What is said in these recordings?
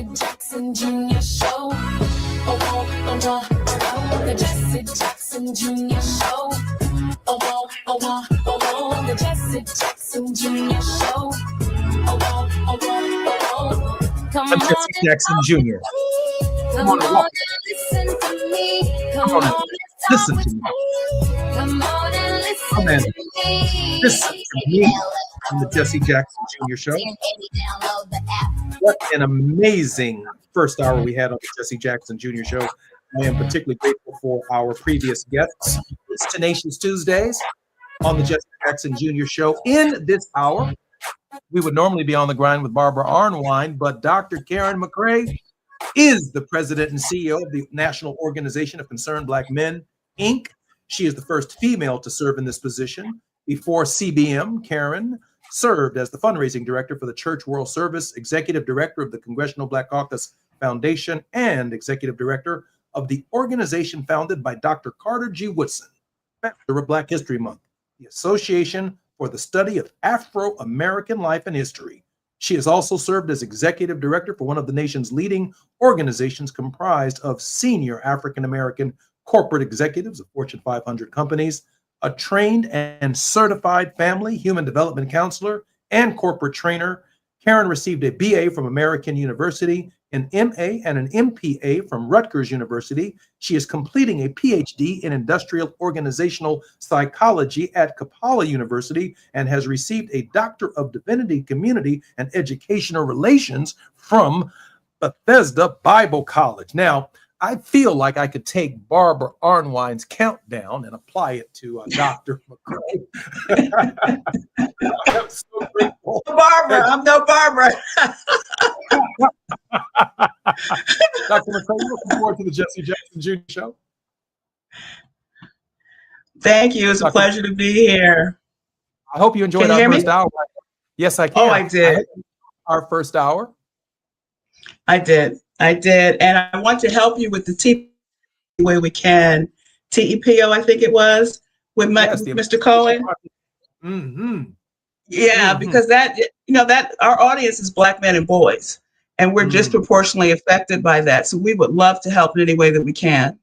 Jesse Jackson Jr. Show. The Jesse Jackson Jr. Show. The Jesse Jackson Jr. Show. Come I'm Jesse Jackson Jr. Come on and listen to me. Come on and listen to me. Come on and listen to me. Listen to me on the Jesse Jackson Jr. Show. What an amazing first hour we had on the Jesse Jackson Jr. Show. I am particularly grateful for our previous guests. It's Tenacious Tuesdays on the Jesse Jackson Jr. Show. In this hour, we would normally be on the grind with Barbara Arnwine, but Dr. Karen McCray is the president and CEO of the National Organization of Concerned Black Men, Inc. She is the first female to serve in this position. Before CBM, Karen served as the fundraising director for the Church World Service, executive director of the Congressional Black Caucus Foundation, and executive director of the organization founded by Dr. Carter G. Woodson, Master of Black History Month, the Association for the Study of Afro-American Life and History. She has also served as executive director for one of the nation's leading organizations comprised of senior African-American corporate executives of Fortune 500 companies, a trained and certified family human development counselor and corporate trainer. Karen received a BA from American University, an MA and an MPA from Rutgers University. She is completing a PhD in industrial organizational psychology at Kampala University and has received a Doctor of Divinity, Community and Educational Relations from Bethesda Bible College. Now, I feel like I could take Barbara Arnwine's countdown and apply it to Dr. McCray. I'm so grateful. Barbara, I'm no Barbara. Dr. McCray, looking forward to the Jesse Jackson Jr. Show. Thank you. It's a pleasure to be here. I hope you enjoyed our first hour. Yes, I can. Oh, I did. Our first hour. I did. And I want to help you with the TPO way we can. TEPO, I think it was, with Mr. Cohen. Mm-hmm. Yeah, because that our audience is Black men and boys, and we're disproportionately affected by that. So we would love to help in any way that we can.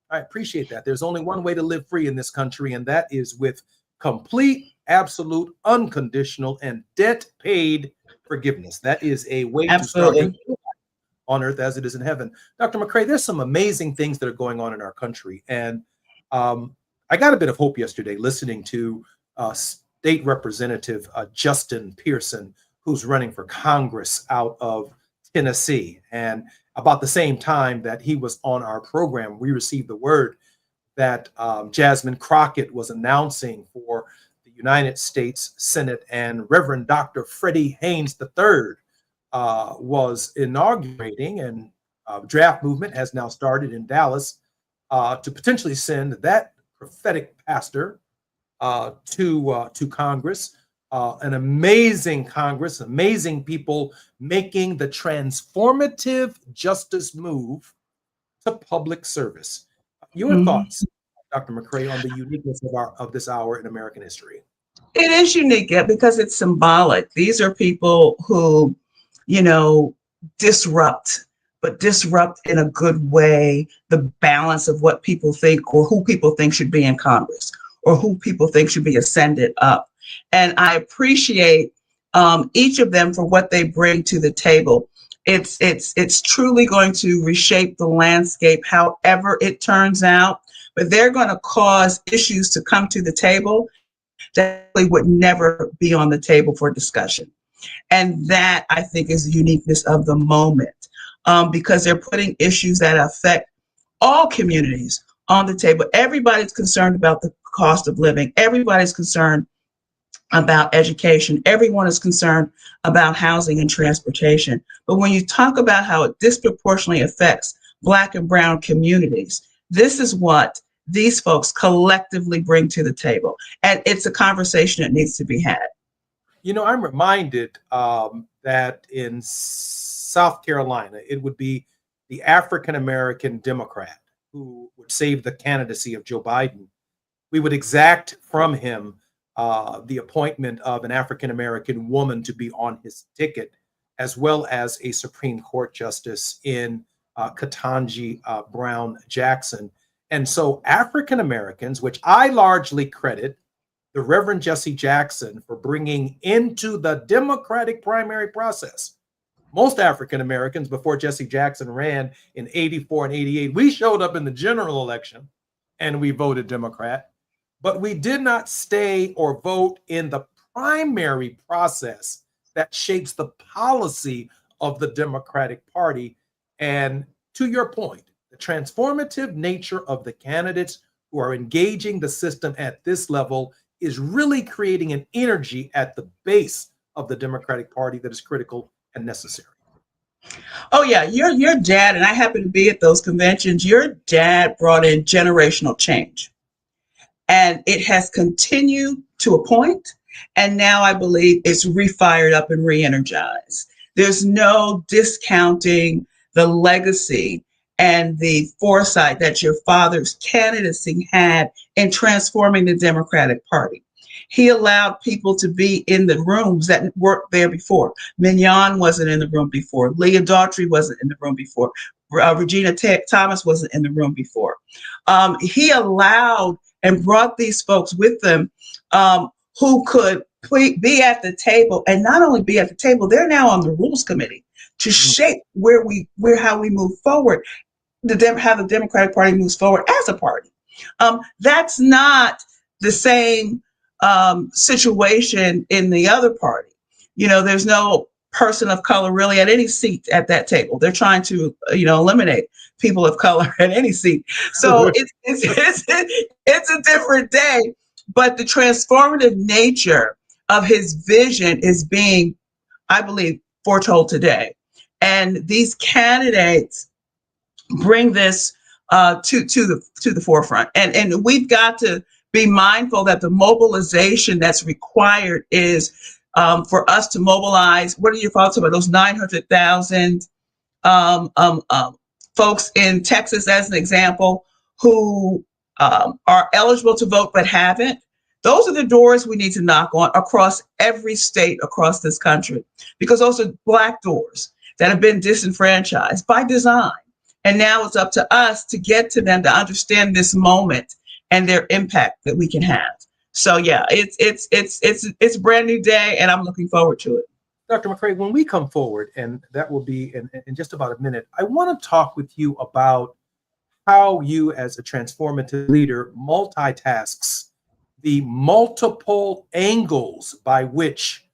I appreciate that. There's only one way to live free in this country, and that is with complete, absolute, unconditional, and debt-paid forgiveness. That is a way to start on earth as it is in heaven. Dr. McCray, there's some amazing things that are going on in our country. And I got a bit of hope yesterday listening to State Representative Justin Pearson, who's running for Congress out of Tennessee. And about the same time that he was on our program, we received the word that Jasmine Crockett was announcing for the United States Senate, and Reverend Dr. Freddie Haynes III was inaugurating, and draft movement has now started in Dallas to potentially send that prophetic pastor to Congress. An amazing Congress, amazing people making the transformative justice move to public service. Your thoughts, Dr. McCray, on the uniqueness of this hour in American history? It is unique because it's symbolic. These are people who, disrupt, but disrupt in a good way the balance of what people think or who people think should be in Congress or who people think should be ascended up. And I appreciate each of them for what they bring to the table. It's truly going to reshape the landscape however it turns out, but they're going to cause issues to come to the table that would never be on the table for discussion. And that, I think, is the uniqueness of the moment, because they're putting issues that affect all communities on the table. Everybody's concerned about the cost of living. Everybody's concerned about education. Everyone is concerned about housing and transportation. But when you talk about how it disproportionately affects Black and brown communities, this is what these folks collectively bring to the table. And it's a conversation that needs to be had. I'm reminded that in South Carolina, it would be the African-American Democrat who would save the candidacy of Joe Biden. We would exact from him the appointment of an African-American woman to be on his ticket as well as a Supreme Court justice in Ketanji Brown Jackson. And so African Americans, which I largely credit the Reverend Jesse Jackson for bringing into the Democratic primary process. Most African Americans, before Jesse Jackson ran in 84 and 88, we showed up in the general election and we voted Democrat, but we did not stay or vote in the primary process that shapes the policy of the Democratic Party. And to your point, the transformative nature of the candidates who are engaging the system at this level is really creating an energy at the base of the Democratic Party that is critical and necessary. Oh yeah, your dad, and I happen to be at those conventions, your dad brought in generational change. And it has continued to a point, and now I believe it's refired up and re-energized. There's no discounting the legacy and the foresight that your father's candidacy had in transforming the Democratic Party. He allowed people to be in the rooms that weren't there before. Mignon wasn't in the room before. Leah Daughtry wasn't in the room before. Regina Thomas wasn't in the room before. He allowed and brought these folks with them who could be at the table, and not only be at the table, they're now on the rules committee to shape how we move forward, how the Democratic Party moves forward as a party. That's not the same situation in the other party. There's no person of color really at any seat at that table. They're trying to, eliminate people of color at any seat. So it's a different day, but the transformative nature of his vision is being, I believe, foretold today. And these candidates bring this to the forefront. And we've got to be mindful that the mobilization that's required is for us to mobilize. What are your thoughts about those 900,000 folks in Texas, as an example, who are eligible to vote but haven't? Those are the doors we need to knock on across every state across this country, because those are Black doors that have been disenfranchised by design. And now it's up to us to get to them to understand this moment and their impact that we can have. So yeah, it's a brand new day, and I'm looking forward to it. Dr. McCray, when we come forward, and that will be in just about a minute, I want to talk with you about how you, as a transformative leader, multitasks the multiple angles by which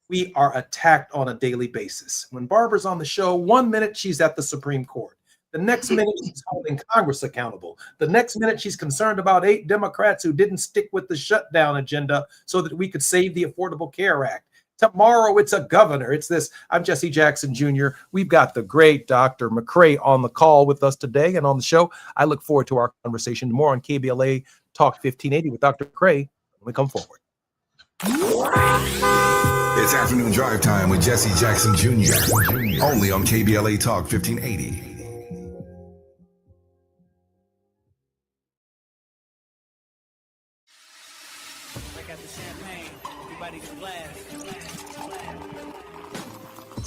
we are attacked on a daily basis. When Barbara's on the show, 1 minute she's at the Supreme Court. The next minute, she's holding Congress accountable. The next minute, she's concerned about 8 Democrats who didn't stick with the shutdown agenda so that we could save the Affordable Care Act. Tomorrow, it's a governor. It's this. I'm Jesse Jackson Jr. We've got the great Dr. McCray on the call with us today and on the show. I look forward to our conversation more on KBLA Talk 1580 with Dr. McCray when we come forward. It's afternoon drive time with Jesse Jackson Jr. Only on KBLA Talk 1580.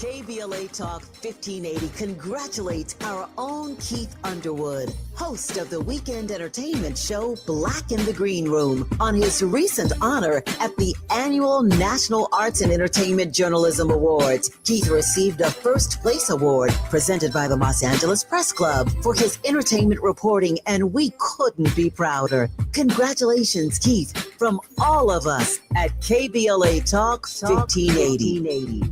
KBLA Talk 1580 congratulates our own Keith Underwood, host of the weekend entertainment show Black in the Green Room, on his recent honor at the annual National Arts and Entertainment Journalism Awards. Keith received a first place award presented by the Los Angeles Press Club for his entertainment reporting, and we couldn't be prouder. Congratulations, Keith, from all of us at KBLA Talk 1580.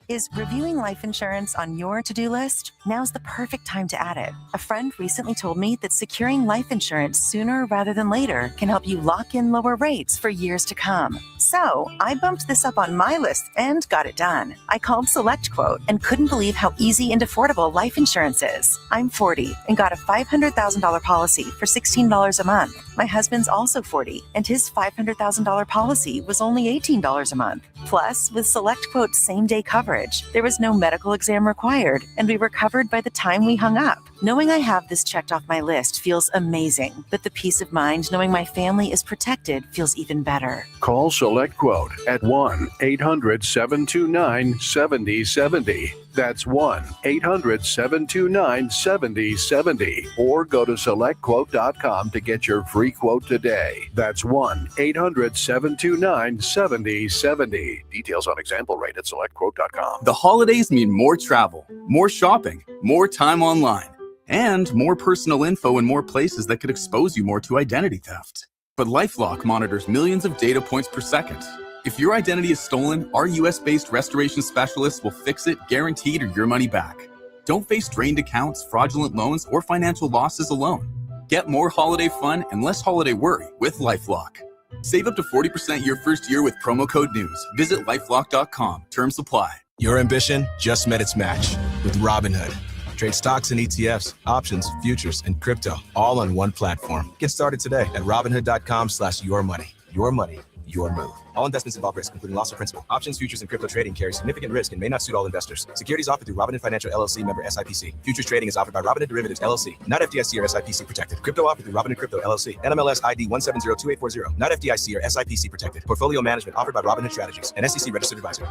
Is reviewing life insurance on your to-do list? Now's the perfect time to add it. A friend recently told me that securing life insurance sooner rather than later can help you lock in lower rates for years to come. So I bumped this up on my list and got it done. I called SelectQuote and couldn't believe how easy and affordable life insurance is. I'm 40 and got a $500,000 policy for $16 a month. My husband's also 40 and his $500,000 policy was only $18 a month. Plus, with SelectQuote's same-day coverage, there was no medical exam required, and we were covered by the time we hung up. Knowing I have this checked off my list feels amazing, but the peace of mind knowing my family is protected feels even better. Call Select SelectQuote at 1-800-729-7070. That's 1-800-729-7070. Or go to SelectQuote.com to get your free quote today. That's 1-800-729-7070. Details on example rate at SelectQuote.com. The holidays mean more travel, more shopping, more time online, and more personal info in more places that could expose you more to identity theft. But LifeLock monitors millions of data points per second. If your identity is stolen, our US-based restoration specialists will fix it, guaranteed, or your money back. Don't face drained accounts, fraudulent loans, or financial losses alone. Get more holiday fun and less holiday worry with LifeLock. Save up to 40% your first year with promo code NEWS. Visit lifelock.com. Terms apply. Your ambition just met its match with Robinhood. Trade stocks and ETFs, options, futures, and crypto all on one platform. Get started today at Robinhood.com/yourmoney. Your money, your move. All investments involve risk, including loss of principal. Options, futures, and crypto trading carry significant risk and may not suit all investors. Securities offered through Robinhood Financial LLC, member SIPC. Futures trading is offered by Robinhood Derivatives LLC, not FDIC or SIPC protected. Crypto offered through Robinhood Crypto LLC, NMLS ID 1702840, not FDIC or SIPC protected. Portfolio management offered by Robinhood Strategies, an SEC registered advisor.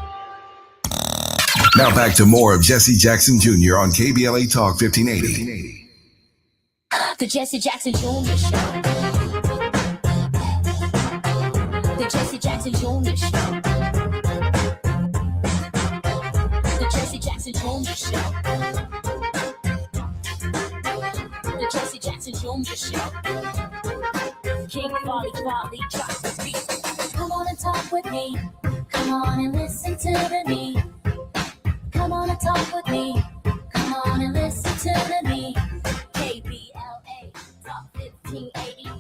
Now back to more of Jesse Jackson Jr. on KBLA Talk 1580. The Jesse Jackson Jr. Show. The Jesse Jackson Jr. Show. The Jesse Jackson Jr. Show. The Jesse Jackson Jr. Show. King Volley drops the beat. Come on and talk with me. Come on and listen to me. Come on and talk with me. Come on and listen to me. KBLA Talk 1580.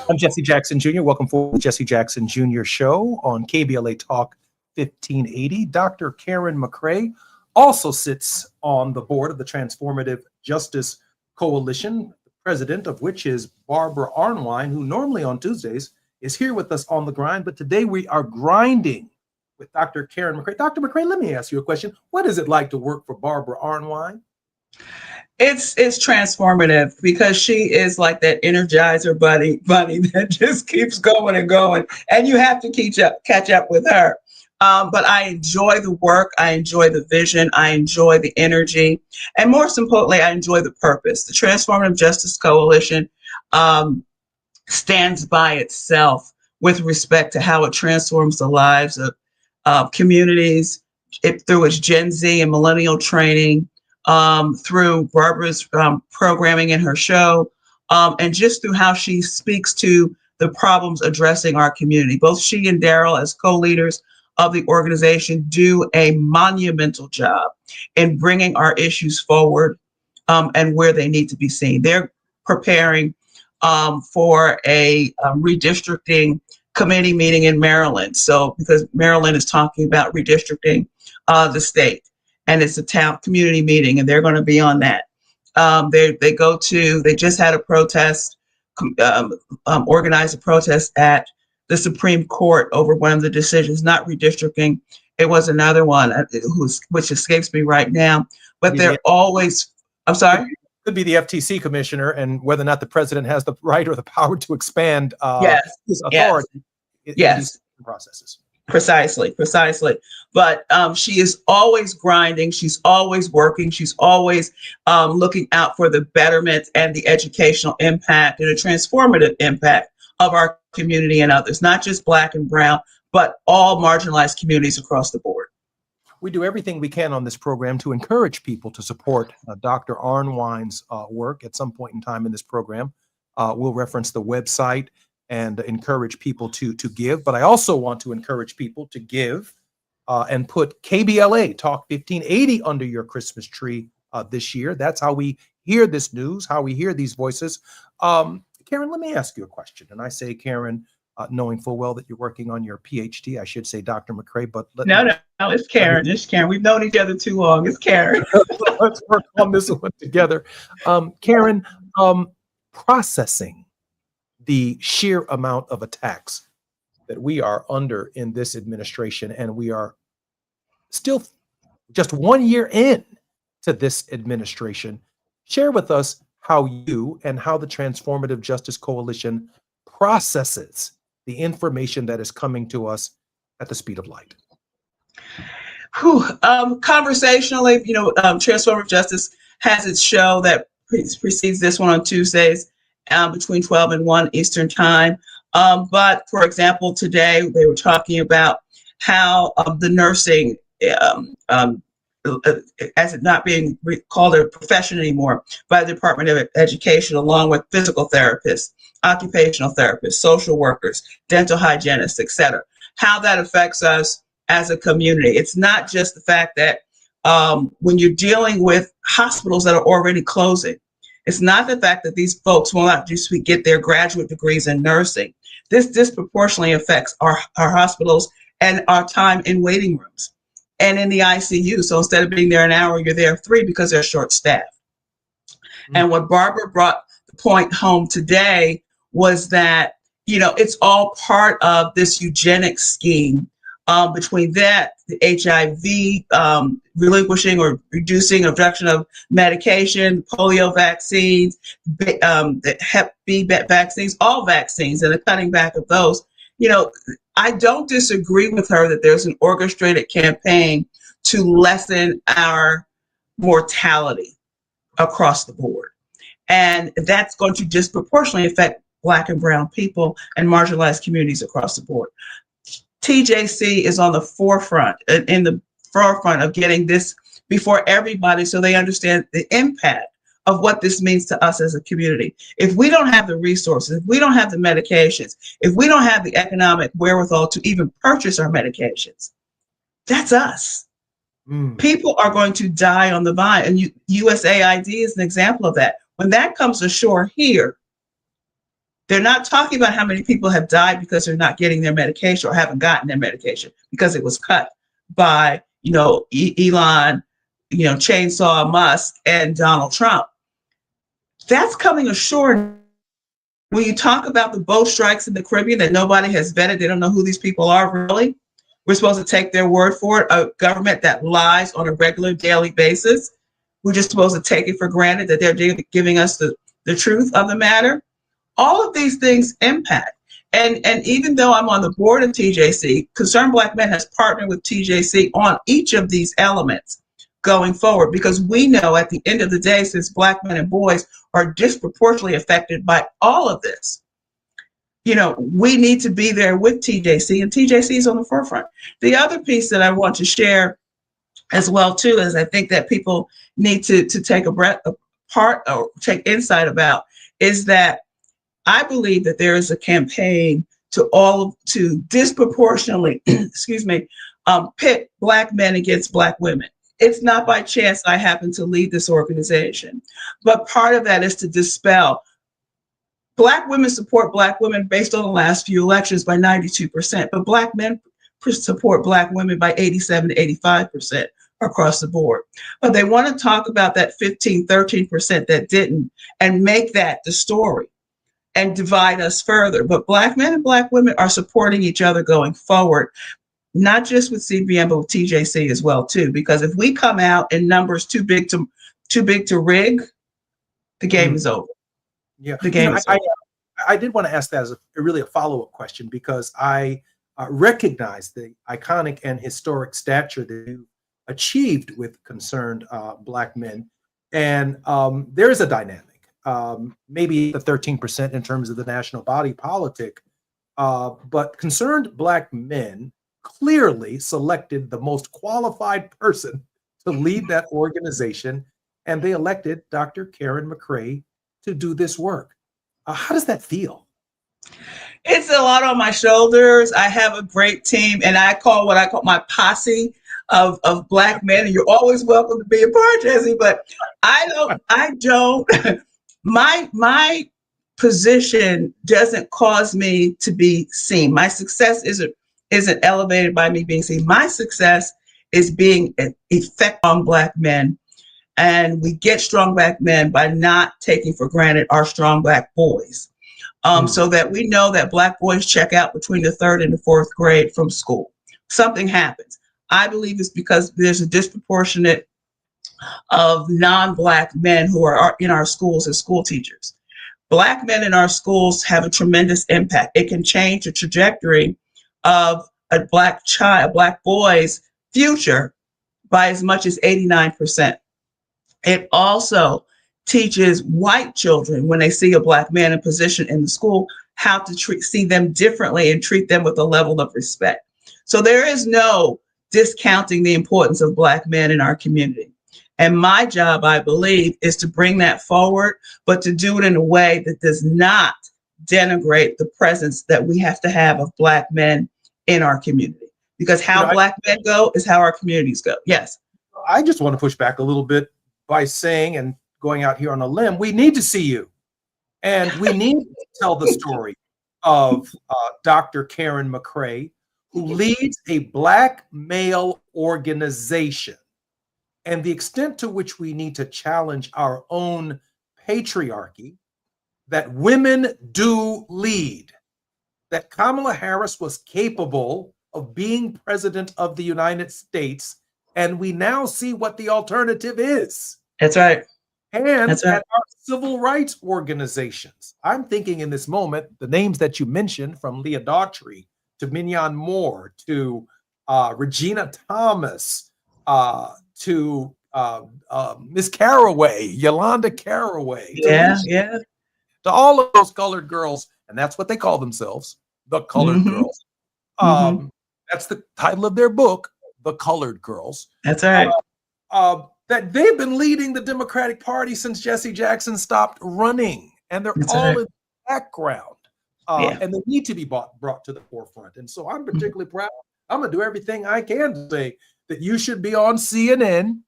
I'm Jesse Jackson Jr. Welcome for the Jesse Jackson Jr. Show on KBLA Talk 1580. Dr. Karen McCray also sits on the board of the Transformative Justice Coalition, the president of which is Barbara Arnwine, who normally on Tuesdays is here with us on the grind, but today we are grinding with Dr. Karen McCray. Dr. McCray, let me ask you a question. What is it like to work for Barbara Arnwine? It's transformative because she is like that Energizer bunny that just keeps going and going, and you have to catch up with her. But I enjoy the work, I enjoy the vision, I enjoy the energy, and most importantly, I enjoy the purpose. The Transformative Justice Coalition stands by itself with respect to how it transforms the lives of communities, through its Gen Z and millennial training, through Barbara's programming in her show, and just through how she speaks to the problems addressing our community. Both she and Daryl, as co-leaders of the organization, do a monumental job in bringing our issues forward and where they need to be seen. They're preparing for a redistricting committee meeting in Maryland. So because Maryland is talking about redistricting the state, and it's a town community meeting, and they're going to be on that. They just had a protest, organized a protest at the Supreme Court over one of the decisions, not redistricting. It was another one which escapes me right now, but they're always, I'm sorry? Could be the FTC commissioner, and whether or not the president has the right or the power to expand his authority in these processes. Precisely. But she is always grinding. She's always working. She's always looking out for the betterment and the educational impact and the transformative impact of our community and others, not just Black and Brown, but all marginalized communities across the board. We do everything we can on this program to encourage people to support Dr. Arnwine's work at some point in time in this program. We'll reference the website and encourage people to give, but I also want to encourage people to give and put KBLA Talk 1580 under your Christmas tree this year. That's how we hear this news, how we hear these voices. Karen, let me ask you a question. And I say, Karen, knowing full well that you're working on your PhD. I should say Dr. McCray, but no, it's Karen. It's Karen. We've known each other too long. It's Karen. Let's work on this one together. Karen, processing the sheer amount of attacks that we are under in this administration, and we are still just 1 year in to this administration. Share with us how you and how the Transformative Justice Coalition processes the information that is coming to us at the speed of light? Conversationally, Transformative Justice has its show that precedes this one on Tuesdays between 12 and 1 Eastern time. But for example, today they were talking about how the nursing, as it not being called a profession anymore by the Department of Education, along with physical therapists, occupational therapists, social workers, dental hygienists, etc., how that affects us as a community. It's not just the fact that when you're dealing with hospitals that are already closing, it's not the fact that these folks will not just get their graduate degrees in nursing. This disproportionately affects our hospitals and our time in waiting rooms and in the ICU. So instead of being there an hour, you're there 3 because they're short staffed. Mm-hmm. And what Barbara brought the point home today was that, it's all part of this eugenics scheme between that, the HIV, relinquishing or reducing reduction of medication, polio vaccines, the Hep B vaccines, all vaccines, and the cutting back of those. I don't disagree with her that there's an orchestrated campaign to lessen our mortality across the board. And that's going to disproportionately affect Black and brown people and marginalized communities across the board. TJC is on the forefront, in the forefront of getting this before everybody so they understand the impact of what this means to us as a community. If we don't have the resources, if we don't have the medications, if we don't have the economic wherewithal to even purchase our medications, that's us. People are going to die on the vine. And USAID is an example of that. When that comes ashore here, they're not talking about how many people have died because they're not getting their medication or haven't gotten their medication because it was cut by, Elon, Chainsaw Musk and Donald Trump. That's coming ashore. When you talk about the boat strikes in the Caribbean that nobody has vetted, they don't know who these people are really. We're supposed to take their word for it. A government that lies on a regular daily basis. We're just supposed to take it for granted that they're giving us the truth of the matter. All of these things impact. And even though I'm on the board of TJC, Concerned Black Men has partnered with TJC on each of these elements going forward, because we know at the end of the day, since Black men and boys are disproportionately affected by all of this, we need to be there with TJC, and TJC is on the forefront. The other piece that I want to share as well, too, is I think that people need to take a breath apart or take insight about is that I believe that there is a campaign to disproportionately, pit Black men against Black women. It's not by chance I happen to lead this organization, but part of that is to dispel. Black women support Black women based on the last few elections by 92%, but Black men support Black women by 87 to 85% across the board. But they want to talk about that 15, 13% that didn't and make that the story and divide us further. But Black men and Black women are supporting each other going forward, not just with CBN, but with TJC as well, too. Because if we come out in numbers too big to rig, the game is over. Yeah, the game is over. I did want to ask that as a follow-up question, because I recognize the iconic and historic stature that you achieved with Concerned Black Men. And there is a dynamic. Maybe the 13% in terms of the national body politic, but Concerned Black Men clearly selected the most qualified person to lead that organization, and they elected Dr. Karen McCray to do this work. How does that feel? It's a lot on my shoulders. I have a great team, and I call what I call my posse of Black men, and you're always welcome to be a part, Jesse, but I don't. My position doesn't cause me to be seen. My success isn't elevated by me being seen. My success is being an effect on Black men. And we get strong Black men by not taking for granted our strong Black boys. So that we know that Black boys check out between the 3rd and the 4th grade from school. Something happens. I believe it's because there's a disproportionate of non-Black men who are in our schools as school teachers. Black men in our schools have a tremendous impact. It can change the trajectory of a Black boy's future by as much as 89%. It also teaches white children, when they see a Black man in position in the school, how to see them differently and treat them with a level of respect. So there is no discounting the importance of Black men in our community. And my job, I believe, is to bring that forward, but to do it in a way that does not denigrate the presence that we have to have of Black men in our community. Because how Black men go is how our communities go. Yes. I just want to push back a little bit by saying, and going out here on a limb, we need to see you. And we need to tell the story of Dr. Karen McCray, who leads a Black male organization, and the extent to which we need to challenge our own patriarchy, that women do lead, that Kamala Harris was capable of being president of the United States, and we now see what the alternative is. That's right. And That's right. at our civil rights organizations. I'm thinking in this moment, the names that you mentioned, from Leah Daughtry to Mignon Moore to Regina Thomas, to Miss Caraway, Yolanda Caraway, to all of those colored girls, and that's what they call themselves, the colored girls. That's the title of their book, The Colored Girls. That's right. That they've been leading the Democratic Party since Jesse Jackson stopped running, and they're all in the background, and they need to be brought to the forefront. And so I'm particularly proud. I'm going to do everything I can to say that you should be on CNN.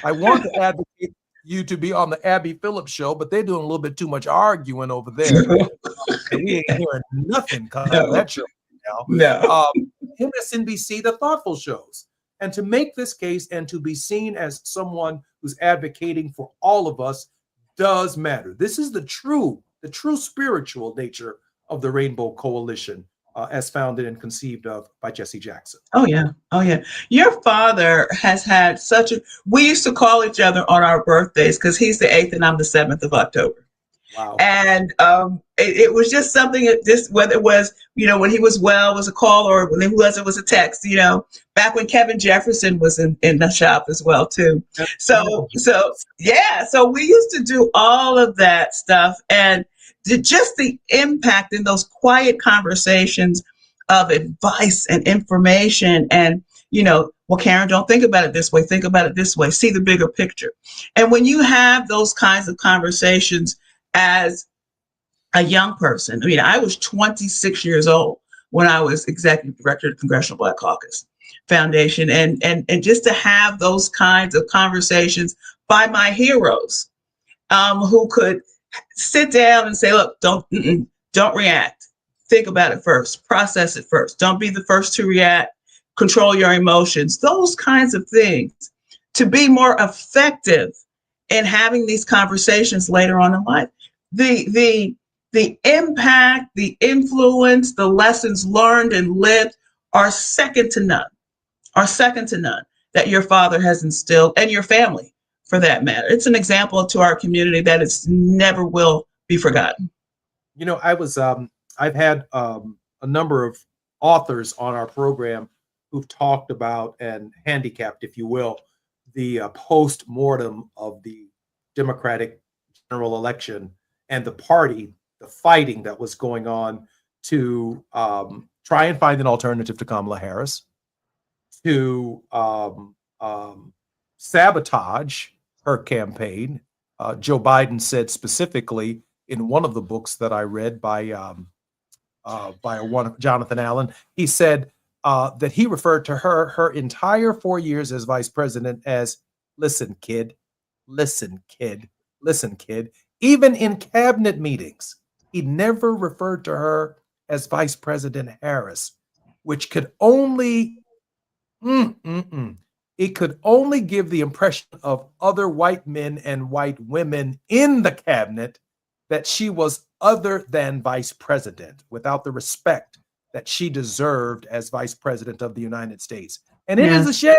I want to advocate you to be on the Abby Phillips show, but they're doing a little bit too much arguing over there. We ain't hearing nothing coming out of that show now. MSNBC, the thoughtful shows. And to make this case and to be seen as someone who's advocating for all of us does matter. This is the true spiritual nature of the Rainbow Coalition, as founded and conceived of by Jesse Jackson. Oh yeah. Your father has had we used to call each other on our birthdays, because he's the 8th and I'm the 7th of October. Wow. And it was just something that whether it was, when he was well, was a call, or when it was a text, back when Kevin Jefferson was in the shop as well too. So we used to do all of that stuff, and just the impact in those quiet conversations of advice and information, and well, Karen, don't think about it this way, think about it this way, see the bigger picture. And when you have those kinds of conversations as a young person, I was 26 years old when I was executive director of the Congressional Black Caucus Foundation, and just to have those kinds of conversations by my heroes, who could sit down and say, look, don't react. Think about it first. Process it first. Don't be the first to react. Control your emotions. Those kinds of things, to be more effective in having these conversations later on in life. The impact, the influence, the lessons learned and lived are second to none. That your father has instilled, and your family, for that matter. It's an example to our community that it's never will be forgotten. I've had a number of authors on our program who've talked about and handicapped, if you will, the post-mortem of the Democratic general election and the fighting that was going on to try and find an alternative to Kamala Harris, to sabotage her campaign. Joe Biden said specifically in one of the books that I read by Jonathan Allen, he said that he referred to her entire 4 years as vice president as, listen, kid. Even in cabinet meetings, he never referred to her as Vice President Harris, which could only it could only give the impression of other white men and white women in the cabinet that she was other than vice president, without the respect that she deserved as vice president of the United States. And it is a shame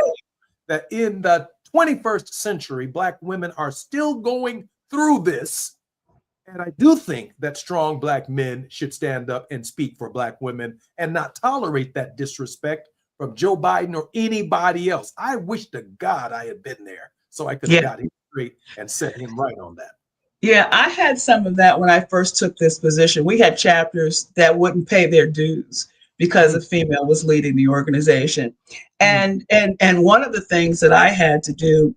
that in the 21st century, Black women are still going through this. And I do think that strong Black men should stand up and speak for Black women and not tolerate that disrespect from Joe Biden or anybody else. I wish to God I had been there so I could have got him straight and set him right on that. Yeah, I had some of that when I first took this position. We had chapters that wouldn't pay their dues because a female was leading the organization. And one of the things that I had to do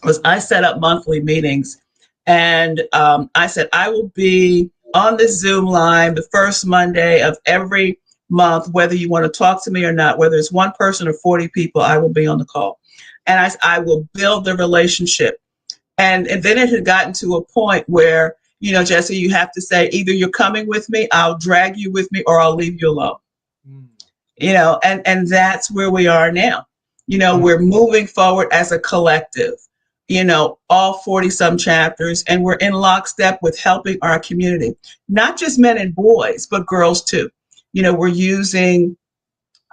was I set up monthly meetings, and I said, I will be on this Zoom line the first Monday of every month, whether you want to talk to me or not, whether it's one person or 40 people, I will be on the call. And I will build the relationship. And then it had gotten to a point where, Jesse, you have to say, either you're coming with me, I'll drag you with me, or I'll leave you alone. And that's where we are now. We're moving forward as a collective, all 40 some chapters, and we're in lockstep with helping our community, not just men and boys, but girls too. We're using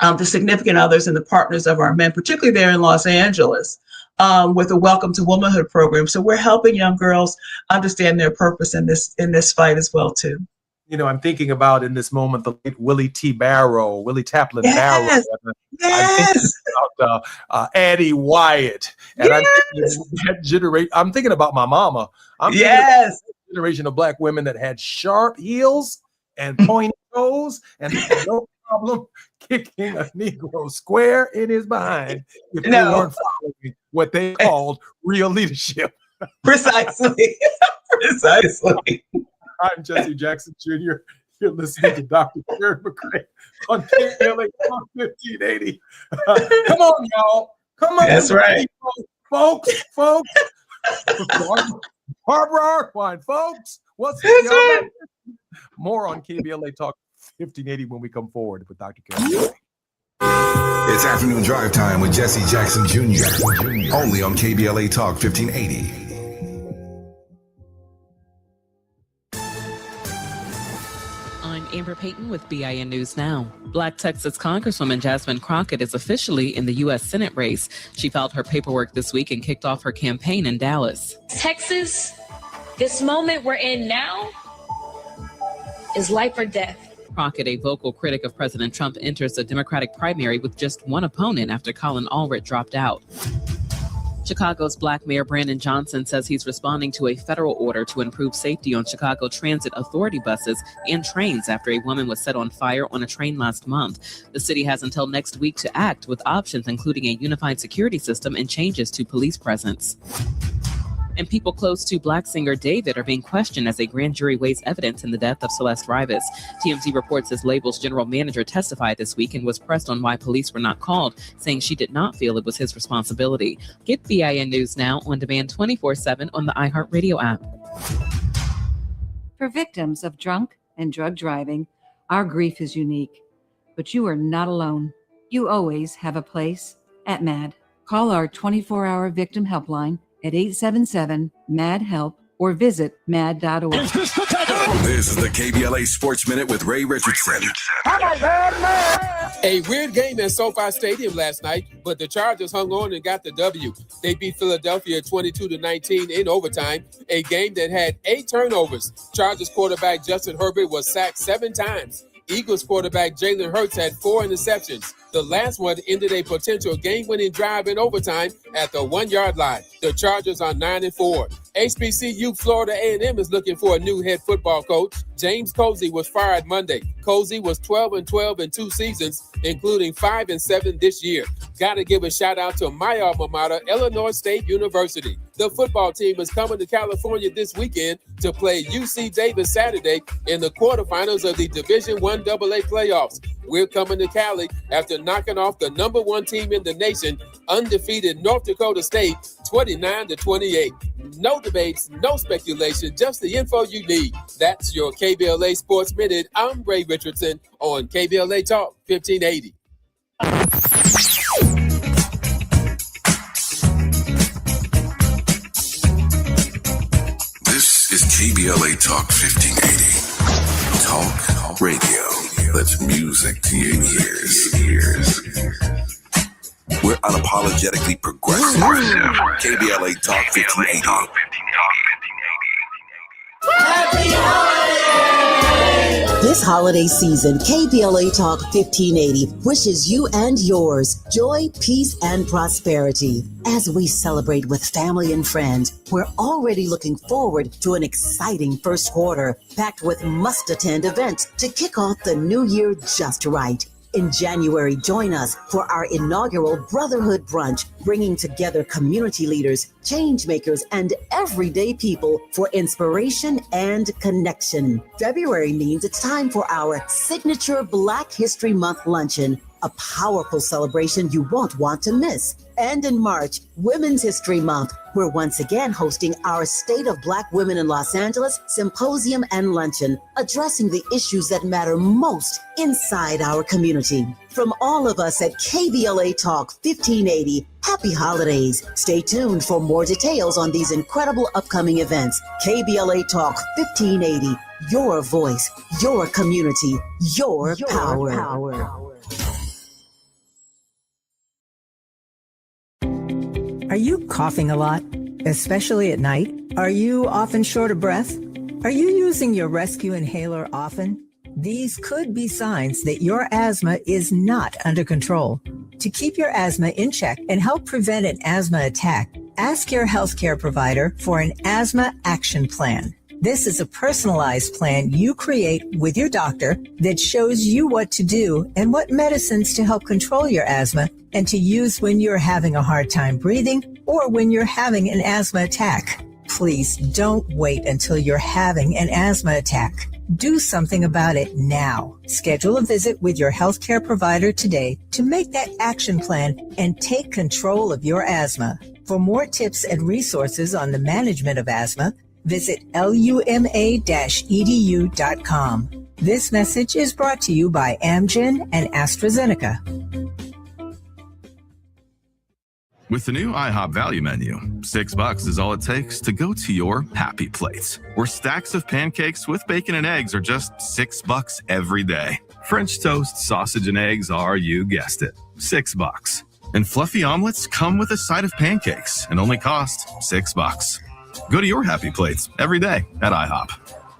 the significant others and the partners of our men, particularly there in Los Angeles, with a Welcome to Womanhood program. So we're helping young girls understand their purpose in this fight as well too. I'm thinking about in this moment the late Willie Taplin Barrow. Yes. I'm thinking about Addie Wyatt, and I'm thinking about my mama. I'm thinking about that generation of Black women that had sharp heels and pointy toes and had no problem kicking a Negro square in his behind if they weren't following what they called real leadership. Precisely. I'm Jesse Jackson Jr. You're listening to Dr. Karen McCray on KBLA 1580. Come on, y'all. Come on. That's right. Folks. Barbara Arquine, folks. What's up? More on KBLA Talk 1580 when we come forward with Dr. Karen McCray. It's afternoon drive time with Jesse Jackson Jr. Only on KBLA Talk 1580. I'm Amber Payton with BIN News Now. Black Texas Congresswoman Jasmine Crockett is officially in the U.S. Senate race. She filed her paperwork this week and kicked off her campaign in Dallas. Texas, this moment we're in now is life or death. Crockett, a vocal critic of President Trump, enters the Democratic primary with just one opponent after Colin Allred dropped out. Chicago's Black Mayor Brandon Johnson says he's responding to a federal order to improve safety on Chicago Transit Authority buses and trains after a woman was set on fire on a train last month. The city has until next week to act, with options including a unified security system and changes to police presence. And people close to Black singer David are being questioned as a grand jury weighs evidence in the death of Celeste Rivas. TMZ reports his label's general manager testified this week and was pressed on why police were not called, saying she did not feel it was his responsibility. Get BIN News Now on demand 24/7 on the iHeartRadio app. For victims of drunk and drug driving, our grief is unique, but you are not alone. You always have a place at MAD. Call our 24-hour victim helpline at 877-MAD-HELP or visit mad.org. This is the KBLA Sports Minute with Ray Richardson. A weird game at SoFi Stadium last night, but the Chargers hung on and got the W. They beat Philadelphia 22-19 in overtime, a game that had 8 turnovers. Chargers quarterback Justin Herbert was sacked 7 times. Eagles quarterback Jalen Hurts had 4 interceptions. The last one ended a potential game-winning drive in overtime at the 1-yard line. The Chargers are 9-4. HBCU Florida A&M is looking for a new head football coach. James Cozy was fired Monday. Cozy was 12-12 in 2 seasons, including 5-7 this year. Got to give a shout out to my alma mater, Illinois State University. The football team is coming to California this weekend to play UC Davis Saturday in the quarterfinals of the Division I AA playoffs. We're coming to Cali after knocking off the number 1 team in the nation, undefeated North Dakota State, 29-28. No debates, no speculation, just the info you need. That's your KBLA Sports Minute. I'm Ray Richardson on KBLA Talk 1580. This is KBLA Talk 1580. Talk radio. That's music to your ears. We're unapologetically progressive. KBLA Talk 1580. This holiday season, KBLA Talk 1580 wishes you and yours joy, peace, and prosperity. As we celebrate with family and friends, we're already looking forward to an exciting first quarter, packed with must-attend events to kick off the new year just right. In January, join us for our inaugural Brotherhood Brunch, bringing together community leaders, change makers, and everyday people for inspiration and connection. February means it's time for our signature Black History Month luncheon, a powerful celebration you won't want to miss. And in March, Women's History Month, we're once again hosting our State of Black Women in Los Angeles Symposium and Luncheon, addressing the issues that matter most inside our community. From all of us at KBLA Talk 1580, happy holidays. Stay tuned for more details on these incredible upcoming events. KBLA Talk 1580, your voice, your community, your power. Are you coughing a lot, especially at night? Are you often short of breath? Are you using your rescue inhaler often? These could be signs that your asthma is not under control. To keep your asthma in check and help prevent an asthma attack, ask your healthcare provider for an asthma action plan. This is a personalized plan you create with your doctor that shows you what to do and what medicines to help control your asthma and to use when you're having a hard time breathing or when you're having an asthma attack. Please don't wait until you're having an asthma attack. Do something about it now. Schedule a visit with your healthcare provider today to make that action plan and take control of your asthma. For more tips and resources on the management of asthma, visit luma-edu.com. This message is brought to you by Amgen and AstraZeneca. With the new IHOP value menu, $6 is all it takes to go to your happy place, where stacks of pancakes with bacon and eggs are just $6 every day. French toast, sausage, and eggs are, you guessed it, $6. And fluffy omelets come with a side of pancakes and only cost $6. Go to your happy plates every day at IHOP.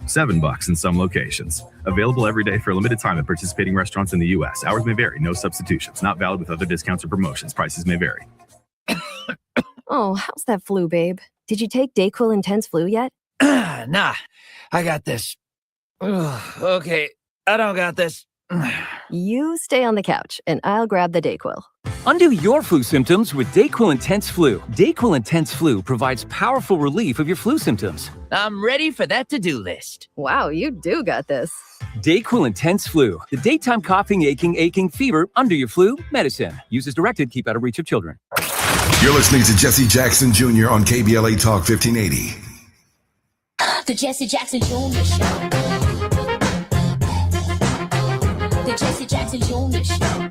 $7 in some locations. Available every day for a limited time at participating restaurants in the U.S. Hours may vary. No substitutions. Not valid with other discounts or promotions. Prices may vary. Oh, how's that flu, babe? Did you take Dayquil Intense Flu yet? Nah, I got this. Ugh, okay, I don't got this. You stay on the couch, and I'll grab the Dayquil. Undo your flu symptoms with Dayquil Intense Flu. Dayquil Intense Flu provides powerful relief of your flu symptoms. I'm ready for that to-do list. Wow, you do got this. Dayquil Intense Flu. The daytime coughing, aching, fever, under your flu, medicine. Use as directed, keep out of reach of children. You're listening to Jesse Jackson Jr. on KBLA Talk 1580. The Jesse Jackson Jr. Show. The Jesse Jackson Jr. Show.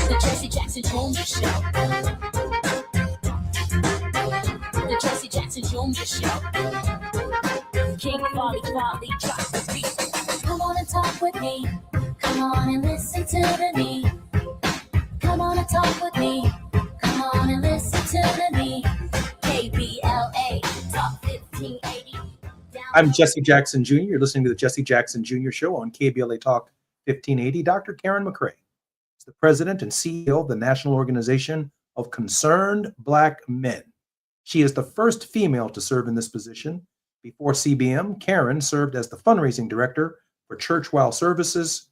The Jesse Jackson Jr. Show. The Jesse Jackson Jr. Show. King Volley, drop the beat. Come on and talk with me. Come on and listen to me. Come on and talk with me. Come on and listen to me. KBLA Talk 1580. I'm Jesse Jackson Jr. You're listening to the Jesse Jackson Jr. Show on KBLA Talk 1580. Dr. Karen McCray is the president and CEO of the National Organization of Concerned Black Men. She is the first female to serve in this position. Before CBM, Karen served as the fundraising director for Churchwide Services,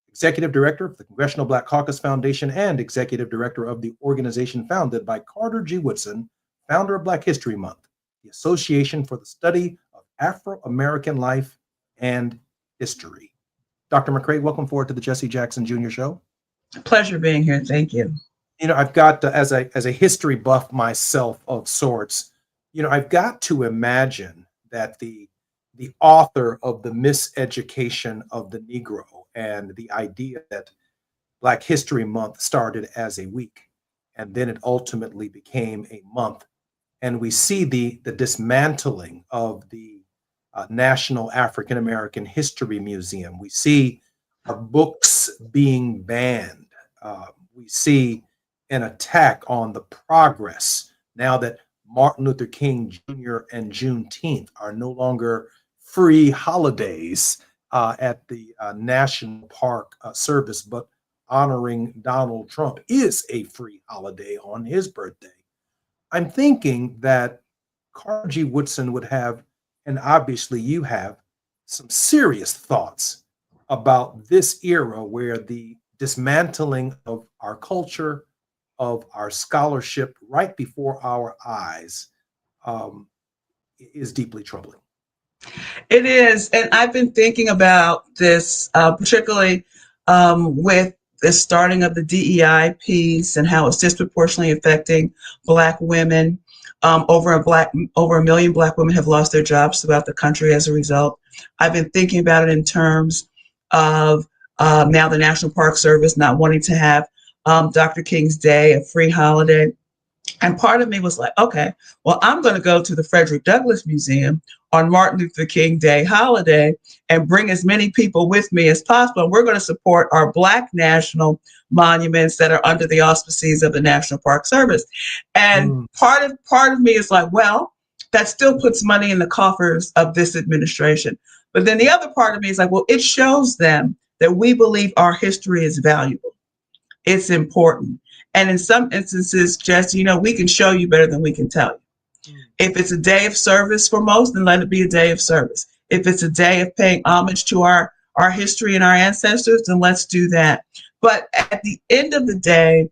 executive director of the Congressional Black Caucus Foundation, and executive director of the organization founded by Carter G. Woodson, founder of Black History Month, the Association for the Study of Afro-American Life and History. Dr. McCray, welcome forward to the Jesse Jackson Jr. Show. Pleasure being here. Thank you. You know, I've got to, as a history buff myself of sorts, you know, I've got to imagine that the author of the miseducation of the Negro and the idea that Black History Month started as a week, and then it ultimately became a month. And we see the dismantling of the National African American History Museum. We see books being banned. We see an attack on the progress now that Martin Luther King Jr. and Juneteenth are no longer free holidays at the National Park Service, but honoring Donald Trump is a free holiday on his birthday. I'm thinking that Carter G. Woodson would have, and obviously you have, some serious thoughts about this era where the dismantling of our culture, of our scholarship right before our eyes is deeply troubling. It is. And I've been thinking about this, particularly with the starting of the DEI piece and how it's disproportionately affecting Black women. Over a million Black women have lost their jobs throughout the country as a result. I've been thinking about it in terms of now the National Park Service not wanting to have Dr. King's Day, a free holiday. And part of me was like, okay, well, I'm going to go to the Frederick Douglass Museum on Martin Luther King Day holiday and bring as many people with me as possible. And we're going to support our Black national monuments that are under the auspices of the National Park Service. And part of me is like, well, that still puts money in the coffers of this administration. But then the other part of me is like, well, it shows them that we believe our history is valuable. It's important. And in some instances, Jess, we can show you better than we can tell you. If it's a day of service for most, then let it be a day of service. If it's a day of paying homage to our history and our ancestors, then let's do that. But at the end of the day,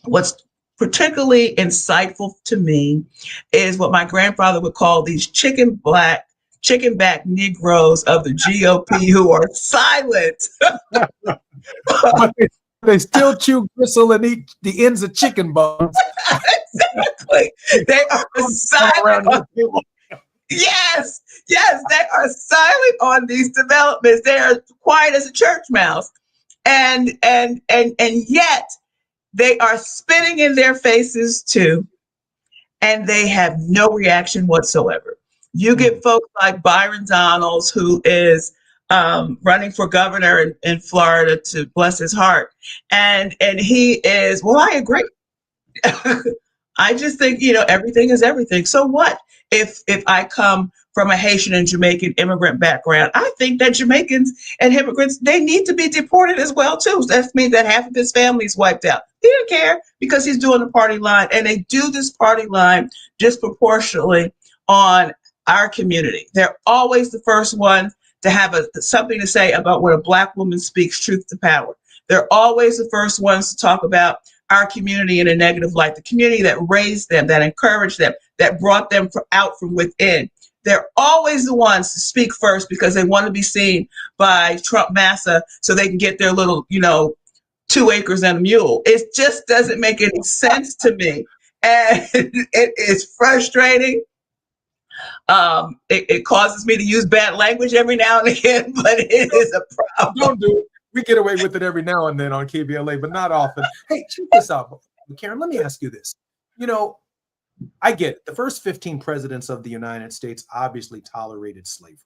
what's particularly insightful to me is what my grandfather would call these chicken back Negroes of the GOP who are silent. They still chew gristle and eat the ends of chicken bones. Exactly. They are silent. Yes, they are silent on these developments. They are quiet as a church mouse. And yet they are spitting in their faces too. And they have no reaction whatsoever. You get folks like Byron Donalds, who is running for governor in Florida, to bless his heart. And he is, well, I agree. I just think, everything is everything. So what if I come from a Haitian and Jamaican immigrant background? I think that Jamaicans and immigrants, they need to be deported as well, too. That means that half of his family is wiped out. He didn't care because he's doing the party line. And they do this party line disproportionately on our community. They're always the first one to have something to say about when a Black woman speaks truth to power. They're always the first ones to talk about our community in a negative light, the community that raised them, that encouraged them, that brought them out from within. They're always the ones to speak first because they want to be seen by Trump Massa so they can get their little, 2 acres and a mule. It just doesn't make any sense to me. And it is frustrating. It causes me to use bad language every now and again, but it is a problem. Don't do it. We get away with it every now and then on KBLA, but not often. Hey, check this out, Karen. Let me ask you this. I get it. The first 15 presidents of the United States obviously tolerated slavery.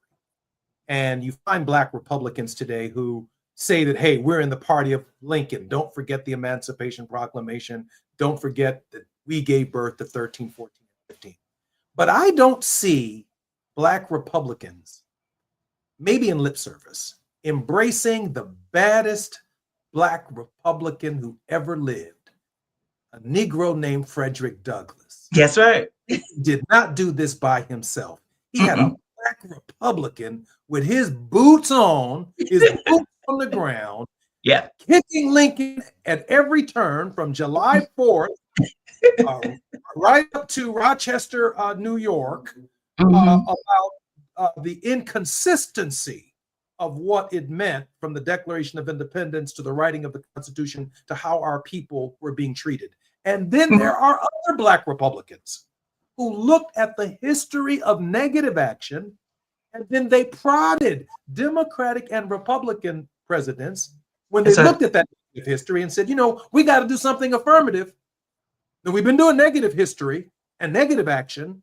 And you find Black Republicans today who say that, hey, we're in the party of Lincoln. Don't forget the Emancipation Proclamation. Don't forget that we gave birth to 13, 14, 15. But I don't see Black Republicans, maybe in lip service, embracing the baddest Black Republican who ever lived, a Negro named Frederick Douglass. That's right. He did not do this by himself. He had a Black Republican with his boots on, his boots on the ground, kicking Lincoln at every turn from July 4th right up to Rochester, New York, about the inconsistency of what it meant from the Declaration of Independence to the writing of the Constitution to how our people were being treated. And then there are other Black Republicans who looked at the history of negative action, and then they prodded Democratic and Republican presidents when they looked at that history and said, we got to do something affirmative. Now, we've been doing negative history and negative action.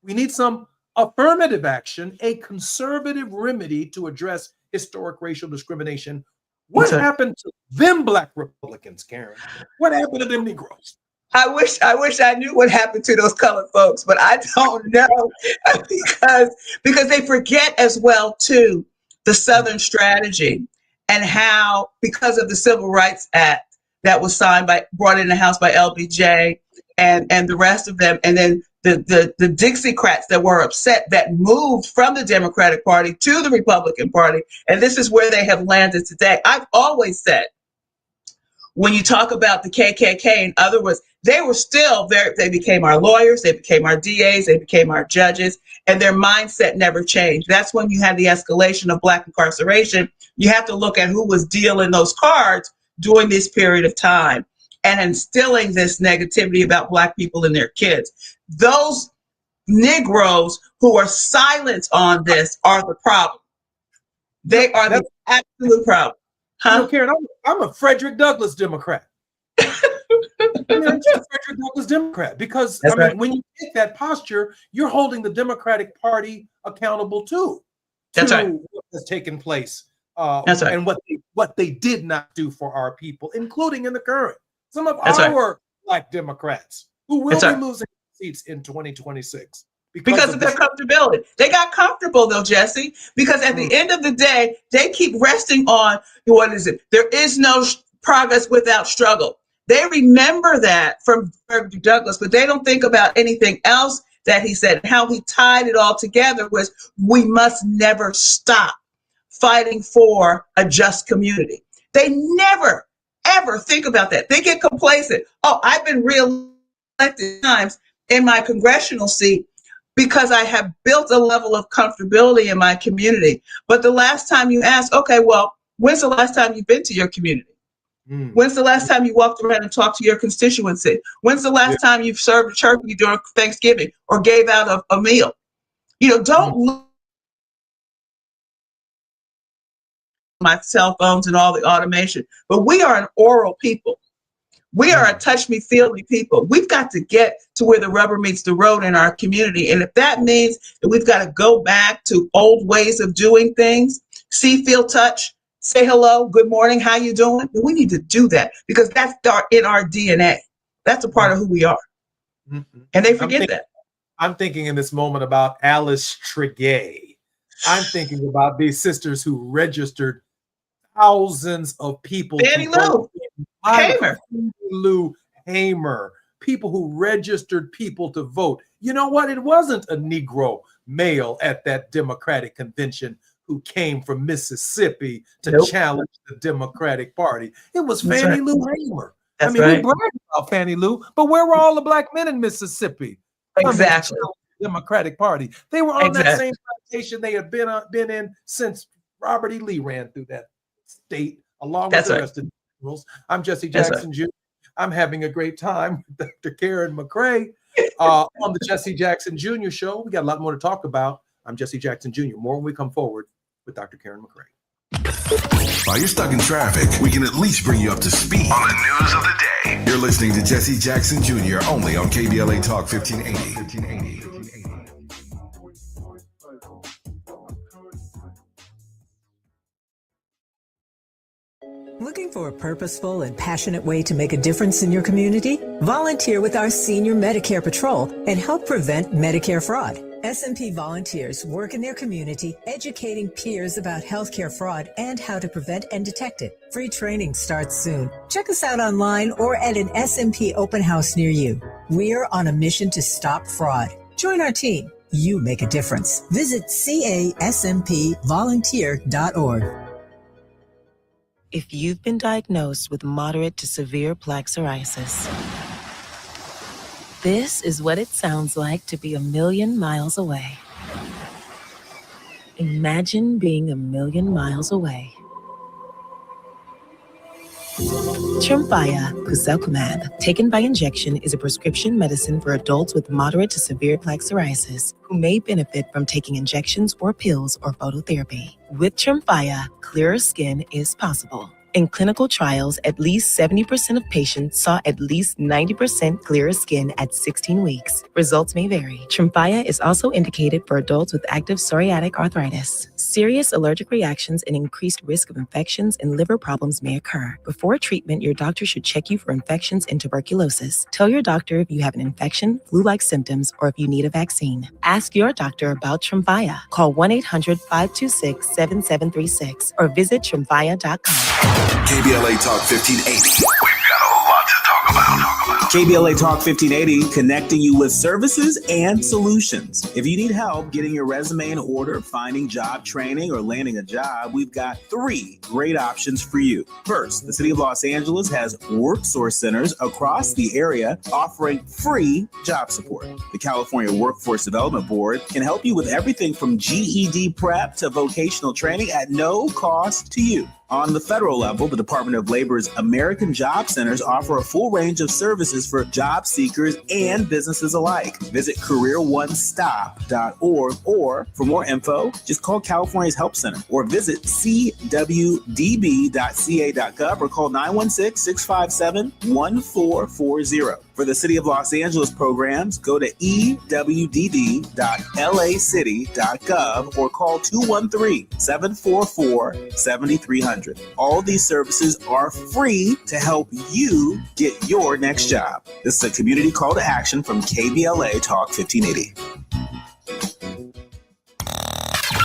We need some affirmative action, a conservative remedy to address historic racial discrimination. What happened to them Black Republicans, Karen? What happened to them Negroes? I wish I knew what happened to those colored folks, but I don't know because they forget as well too the Southern strategy and how, because of the Civil Rights Act that was brought in the House by LBJ and the rest of them, and then the Dixiecrats that were upset that moved from the Democratic Party to the Republican Party, and this is where they have landed today. I've always said, when you talk about the KKK, in other words, they were still they became our lawyers, they became our DAs, they became our judges, and their mindset never changed. That's when you had the escalation of Black incarceration. You have to look at who was dealing those cards during this period of time and instilling this negativity about Black people and their kids. Those Negroes who are silent on this are the problem. They are the absolute problem. Huh? You know, Karen, I'm a Frederick Douglass Democrat. I'm just a Frederick Douglass Democrat because when you take that posture, you're holding the Democratic Party accountable to what has taken place and what they did not do for our people, including in the current. Some of our Black Democrats who will be losing seats in 2026. Because of their comfortability. They got comfortable though, Jesse, because at the end of the day, they keep resting on, what is it? There is no progress without struggle. They remember that from Frederick Douglass, but they don't think about anything else that he said. How he tied it all together was, we must never stop fighting for a just community. They never, ever think about that. They get complacent. Oh, I've been reelected times in my congressional seat because I have built a level of comfortability in my community. But the last time you ask, okay, well, when's the last time you've been to your community? When's the last time you walked around and talked to your constituency? When's the last time you've served a turkey during Thanksgiving or gave out a meal? You know, don't look at my cell phones and all the automation, but we are an oral people. We are a touch me, feel me people. We've got to get to where the rubber meets the road in our community. And if that means that we've got to go back to old ways of doing things, see, feel, touch, say hello, good morning, how you doing? We need to do that because that's in our DNA. That's a part of who we are. And they forget that. I'm thinking in this moment about Alice Tregay. I'm thinking about these sisters who registered thousands of people. Fannie Lou Hamer. Lou Hamer. People who registered people to vote. You know what? It wasn't a Negro male at that Democratic convention who came from Mississippi to challenge the Democratic Party. It was Fannie Lou Hamer. We brag about Fannie Lou, but where were all the Black men in Mississippi? Exactly. The Democratic Party. They were on that same plantation they had been in since Robert E. Lee ran through that state, along with the rest of the generals. I'm Jesse Jackson Jr. I'm having a great time with Dr. Karen McCray on the Jesse Jackson Jr. Show. We got a lot more to talk about. I'm Jesse Jackson Jr. More when we come forward with Dr. Karen McCray. While you're stuck in traffic, we can at least bring you up to speed on the news of the day. You're listening to Jesse Jackson Jr. only on KBLA Talk 1580. Looking for a purposeful and passionate way to make a difference in your community? Volunteer with our Senior Medicare Patrol and help prevent Medicare fraud. SMP volunteers work in their community, educating peers about healthcare fraud and how to prevent and detect it. Free training starts soon. Check us out online or at an SMP open house near you. We're on a mission to stop fraud. Join our team. You make a difference. Visit caSMPvolunteer.org. If you've been diagnosed with moderate to severe plaque psoriasis, this is what it sounds like to be 1,000,000 miles away. Imagine being 1,000,000 miles away. Tremfya Kuselkumab, taken by injection, is a prescription medicine for adults with moderate to severe plaque psoriasis who may benefit from taking injections or pills or phototherapy. With Tremfya, clearer skin is possible. In clinical trials, at least 70% of patients saw at least 90% clearer skin at 16 weeks. Results may vary. Tremfya is also indicated for adults with active psoriatic arthritis. Serious allergic reactions and increased risk of infections and liver problems may occur. Before treatment, your doctor should check you for infections and tuberculosis. Tell your doctor if you have an infection, flu-like symptoms, or if you need a vaccine. Ask your doctor about Tremfya. Call 1-800-526-7736 or visit tremfya.com. KBLA Talk 1580. We've got a lot to talk about. KBLA Talk 1580, connecting you with services and solutions. If you need help getting your resume in order, finding job training, or landing a job, we've got 3 great options for you. First, the City of Los Angeles has WorkSource centers across the area offering free job support. The California Workforce Development Board can help you with everything from GED prep to vocational training at no cost to you. On the federal level, the Department of Labor's American Job Centers offer a full range of services for job seekers and businesses alike. Visit careeronestop.org, or for more info, just call California's Help Center or visit cwdb.ca.gov or call 916-657-1440. For the City of Los Angeles programs, go to ewdd.lacity.gov or call 213-744-7300. All these services are free to help you get your next job. This is a community call to action from KBLA Talk 1580.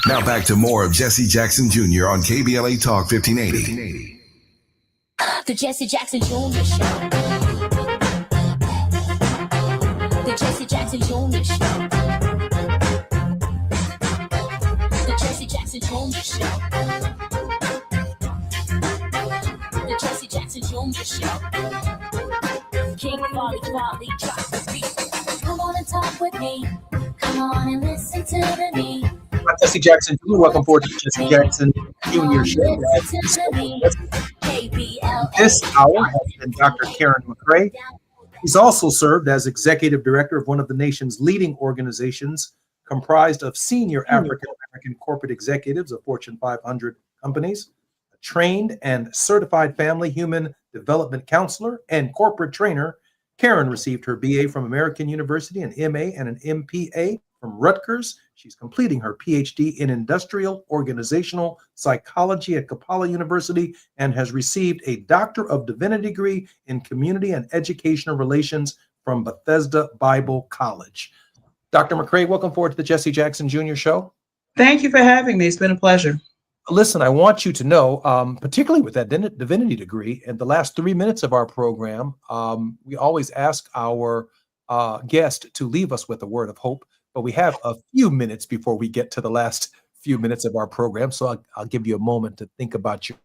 Now back to more of Jesse Jackson Jr. on KBLA Talk 1580. The Jesse Jackson Jr. Show. The Jesse Jackson Jr. Show. The Jesse Jackson Jr. Show. The Jesse Jackson Jr. Show. King Volley, drop the beat. Come on and talk with me. Come on and listen to me. I'm Jesse Jackson Jr. Welcome forward to the Jesse Jackson Jr. Show. This hour has been Dr. Karen McCray. He's also served as executive director of one of the nation's leading organizations comprised of senior African American corporate executives of Fortune 500 companies, a trained and certified family human development counselor and corporate trainer. Karen received her BA from American University, an MA and an MPA from Rutgers. She's completing her PhD in industrial organizational psychology at Kapala University and has received a Doctor of Divinity degree in community and educational relations from Bethesda Bible College. Dr. McCray, welcome forward to the Jesse Jackson Jr. Show. Thank you for having me. It's been a pleasure. Listen, I want you to know, particularly with that divinity degree, in the last 3 minutes of our program, we always ask our guest to leave us with a word of hope, but we have a few minutes before we get to the last few minutes of our program. So I'll give you a moment to think about your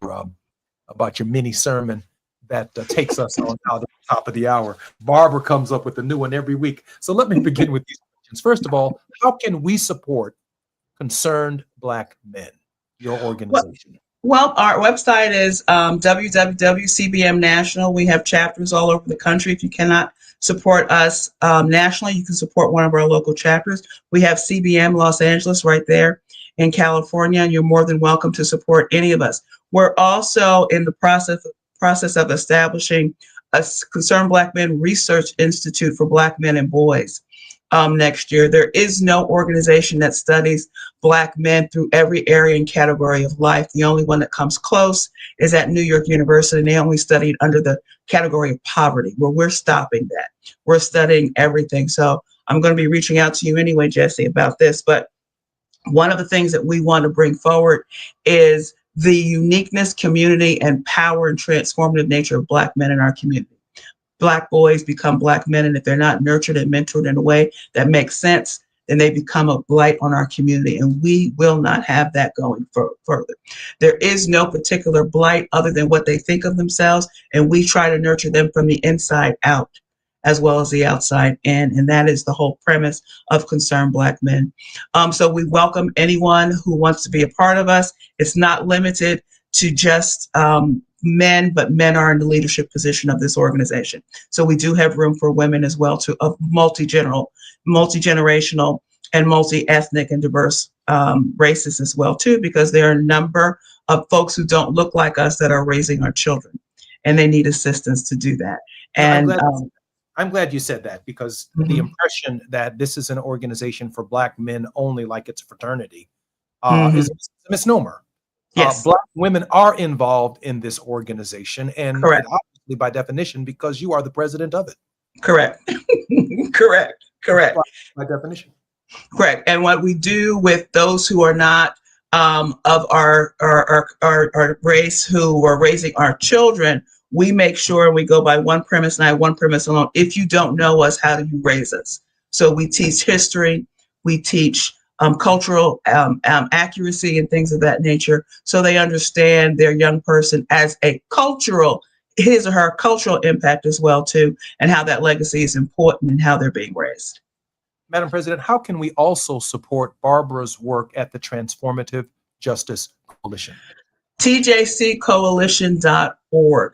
mini sermon that takes us on out the top of the hour. Barbara comes up with a new one every week. So let me begin with these questions. First of all, how can we support concerned Black men, your organization? Well, our website is www.cbm National. We have chapters all over the country. If you cannot support us nationally, you can support one of our local chapters. We have CBM Los Angeles right there in California, and you're more than welcome to support any of us. We're also in the process of establishing a Concerned Black Men Research Institute for Black men and boys next year. There is no organization that studies Black men through every area and category of life. The only one that comes close is at New York University, and they only studied under the category of poverty, where we're stopping that. We're studying everything. So I'm going to be reaching out to you anyway, Jesse, about this. But one of the things that we want to bring forward is the uniqueness, community, and power and transformative nature of Black men in our community. Black boys become Black men, and if they're not nurtured and mentored in a way that makes sense, then they become a blight on our community, and we will not have that going further. There is no particular blight other than what they think of themselves, and we try to nurture them from the inside out as well as the outside in, and that is the whole premise of Concerned Black Men. So we welcome anyone who wants to be a part of us. It's not limited to just men, but men are in the leadership position of this organization. So we do have room for women as well, too, of multi-generational and multi-ethnic and diverse races as well, too, because there are a number of folks who don't look like us that are raising our children, and they need assistance to do that. And I'm glad you said that, because the impression that this is an organization for Black men only, like it's a fraternity, is a misnomer. Yes. Black women are involved in this organization, and Correct. it obviously by definition, because you are the president of it. Correct. Correct. By definition. Correct. And what we do with those who are not of our race, who are raising our children, we make sure we go by one premise, and I have one premise alone. If you don't know us, how do you raise us? So we teach history, we teach cultural accuracy and things of that nature, so they understand their young person as a cultural, his or her cultural impact as well too, and how that legacy is important and how they're being raised. Madam President, how can we also support Barbara's work at the Transformative Justice Coalition? TJCcoalition.org.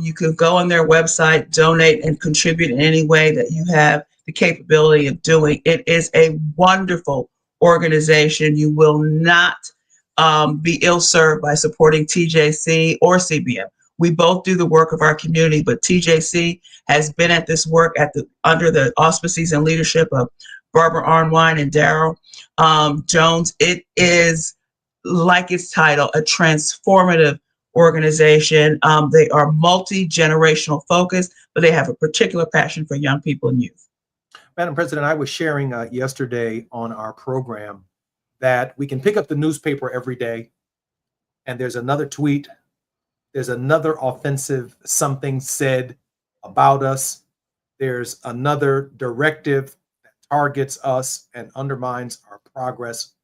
You can go on their website, donate, and contribute in any way that you have the capability of doing. It is a wonderful organization. You will not be ill-served by supporting TJC or CBM. We both do the work of our community, but TJC has been at this work under the auspices and leadership of Barbara Arnwine and Daryl Jones. It is, like its title, a transformative organization. They are multi-generational focused, but they have a particular passion for young people and youth. Madam President, I was sharing yesterday on our program that we can pick up the newspaper every day, and there's another tweet, there's another offensive something said about us, there's another directive that targets us and undermines our progress.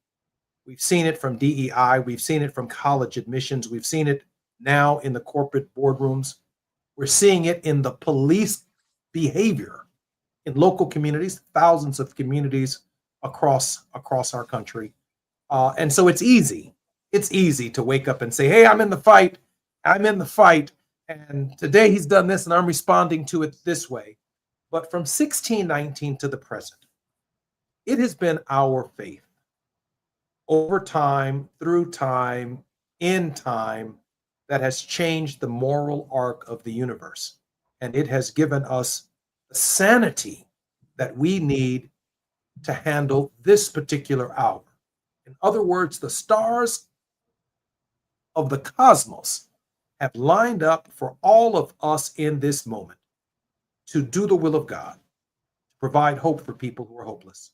We've seen it from DEI, we've seen it from college admissions, we've seen it now in the corporate boardrooms. We're seeing it in the police behavior in local communities, thousands of communities across our country. And so it's easy to wake up and say, hey, I'm in the fight. And today he's done this and I'm responding to it this way. But from 1619 to the present, it has been our faith over time, through time, in time, that has changed the moral arc of the universe. And it has given us the sanity that we need to handle this particular hour. In other words, the stars of the cosmos have lined up for all of us in this moment to do the will of God, to provide hope for people who are hopeless.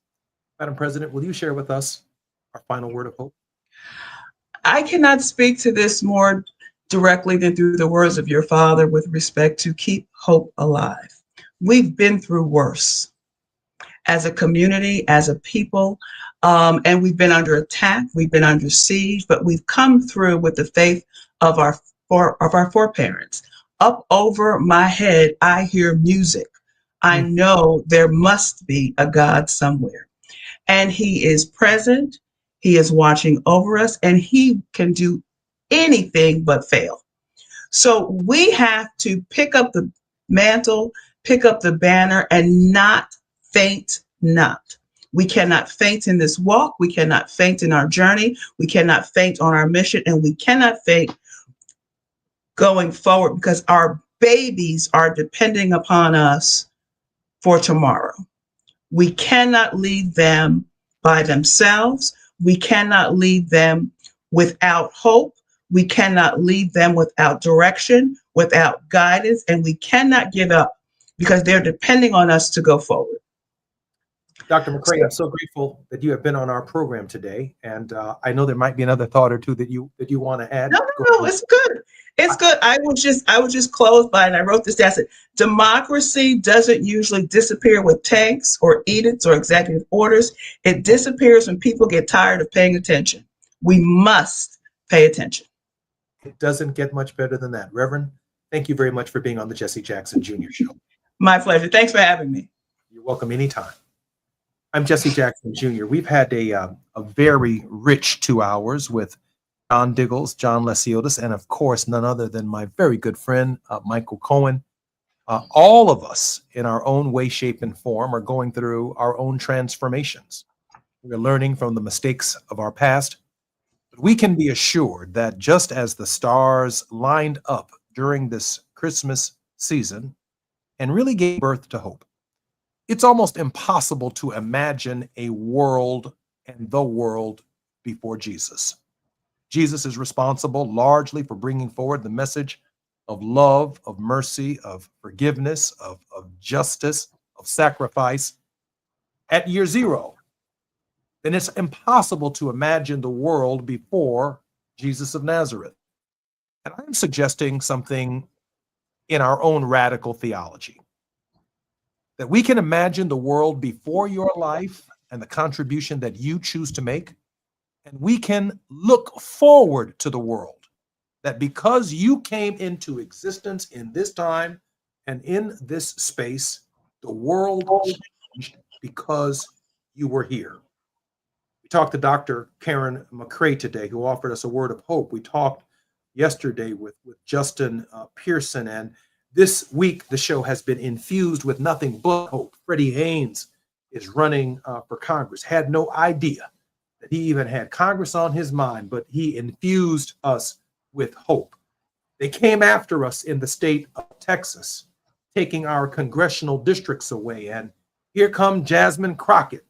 Madam President, will you share with us our final word of hope? I cannot speak to this more directly than through the words of your father with respect to keep hope alive. We've been through worse as a community, as a people, and we've been under attack, we've been under siege, but we've come through with the faith of our foreparents. Up over my head, I hear music. I know there must be a God somewhere. And he is present, he is watching over us, and he can do anything but fail. So we have to pick up the mantle, pick up the banner, and not faint not. We cannot faint in this walk. We cannot faint in our journey. We cannot faint on our mission, and we cannot faint going forward because our babies are depending upon us for tomorrow. We cannot leave them by themselves. We cannot leave them without hope. We cannot leave them without direction, without guidance, and we cannot give up because they're depending on us to go forward. Dr. McCray, I'm so grateful that you have been on our program today, and I know there might be another thought or two that you want to add. No, it's good. It's good. I would just close by, and I wrote this down. I said, democracy doesn't usually disappear with tanks or edicts or executive orders. It disappears when people get tired of paying attention. We must pay attention. It doesn't get much better than that. Reverend, thank you very much for being on the Jesse Jackson Jr. Show. My pleasure. Thanks for having me. You're welcome anytime. I'm Jesse Jackson Jr. We've had a very rich 2 hours with John Diggles, John Lesiotis, and of course, none other than my very good friend, Michael Cohen. All of us in our own way, shape, and form are going through our own transformations. We're learning from the mistakes of our past. But we can be assured that just as the stars lined up during this Christmas season and really gave birth to hope, it's almost impossible to imagine a world and the world before Jesus. Jesus is responsible largely for bringing forward the message of love, of mercy, of forgiveness, of justice, of sacrifice at year zero. Then it's impossible to imagine the world before Jesus of Nazareth. And I'm suggesting something in our own radical theology, that we can imagine the world before your life and the contribution that you choose to make. And we can look forward to the world, that because you came into existence in this time and in this space, the world changed because you were here. We talked to Dr. Karen McCrae today, who offered us a word of hope. We talked yesterday with Justin Pearson, and this week the show has been infused with nothing but hope. Freddie Haynes is running for Congress. Had no idea that he even had Congress on his mind, but he infused us with hope. They came after us in the state of Texas, taking our congressional districts away. And here come Jasmine Crockett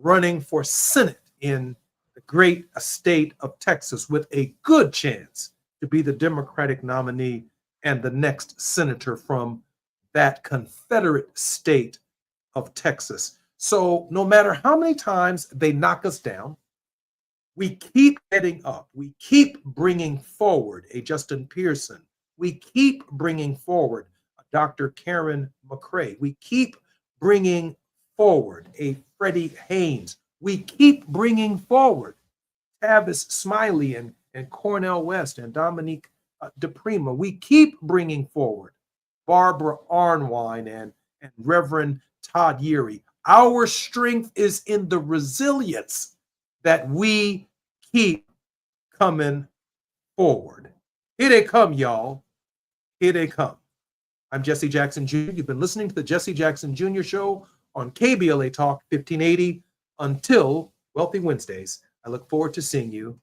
running for Senate in the great state of Texas with a good chance to be the Democratic nominee and the next senator from that Confederate state of Texas. So no matter how many times they knock us down, we keep getting up. We keep bringing forward a Justin Pearson. We keep bringing forward a Dr. Karen McCrae. We keep bringing forward a Freddie Haynes. We keep bringing forward Tavis Smiley and Cornel West and Dominique DePrima. We keep bringing forward Barbara Arnwine and Reverend Todd Yeary. Our strength is in the resilience that we keep coming forward. Here they come, y'all. Here they come. I'm Jesse Jackson Jr. You've been listening to the Jesse Jackson Jr. Show on KBLA Talk 1580. Until Wealthy Wednesdays, I look forward to seeing you.